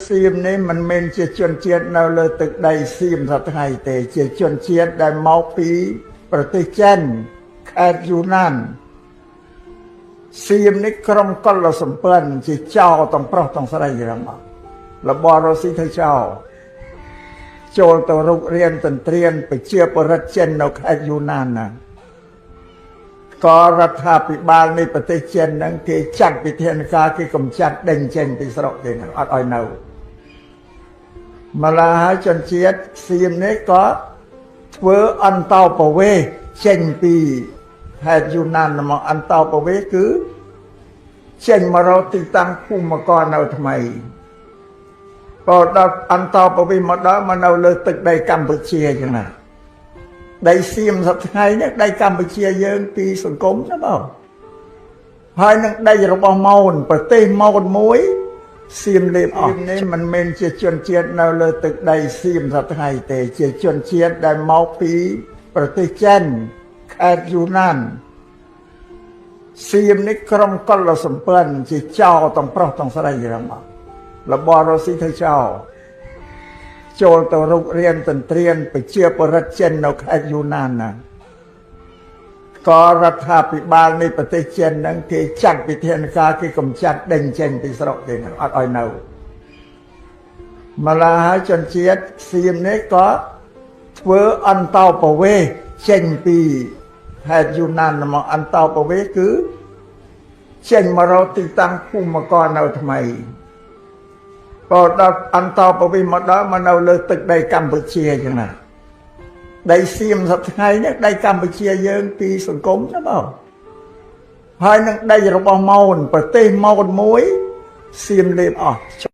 សៀមនេះមិនមែនជាជនជាតិនៅលើទឹកដីសៀមសប្តាហ៍ទេជាជនជាតិដែលមកពីប្រទេសចិនខេត្តយូណានសៀមនេះក្រុមកុលសម្ព័ន្ធជាចៅទាំងប្រុសទាំងស្រីហ្នឹងមករបស់រុស្ស៊ីធ្វើចៅចូលទៅរុករៀនទន្ទ្រានប្រជាពលរដ្ឋចិននៅខេត្តយូណានណាក៏រដ្ឋាភិបាលនៃប្រទេសចិនហ្នឹងគេចាត់វិធានការគេកម្ចាត់ដេញចេញពីស្រុកគេហ្នឹងអត់ឲ្យនៅម្ល៉េះហើយជនជាតិសៀមនេះក៏ធ្វើអន្តោប្រវេសន៍ចេញពីខេត្តយូណានមកអន្តោប្រវេសន៍គឺចេញមករកទីតាំងភូមិករនៅថ្មីក៏ដល់អន្តោប្រវេសន៍មកដល់មកនៅលើទឹកដីកម្ពុជាអញ្ចឹងណាដីសៀមសប្តាហ៍នេះដីកម្ពុជាយើងពីសង្គមណាបងហើយនឹងដីរបស់ម៉ូនប្រទេសមូនមួយសៀមលេបអស់នេះមិនមែនជាជនជាតិនៅលើទឹកដីសៀមសប្តាហ៍ទេជាជនជាតិដែលមកពីប្រទេសចិនខេត្តយូណានសៀមនេះក្រុមកុលសម្ព័ន្ធជាចៅទាំងប្រុសទាំងស្រីហ្នឹងមករបស់រុស្ស៊ីធ្វើចៅចូលទៅរុករៀនទន្ទ្រានប្រជាពលរដ្ឋចិននៅខេត្តយូណានណាក៏រដ្ឋាភិបាលនៃប្រទេសចិនហ្នឹងគេចាត់វិធានការគេកម្ចាត់ដេញចេញពីស្រុកគេហ្នឹងអត់ឲ្យនៅម្ល៉េះហើយជនជាតិសៀមនេះក៏ធ្វើអន្តោប្រវេសន៍ចេញពីខេត្តយូណានមកអន្តោប្រវេសន៍គឺចេញមករកទីតាំងភូមិករនៅថ្មីក៏ដល់អន្តោប្រវេសន៍មកដល់មកនៅលើទឹកដីកម្ពុជាអញ្ចឹងណាដីសៀមសប្តាហ៍នេះដីកម្ពុជាយើងពីសង្គមណាបងហើយនឹងដីរបស់ម៉ូនប្រទេសមូនមួយសៀមលេបអស់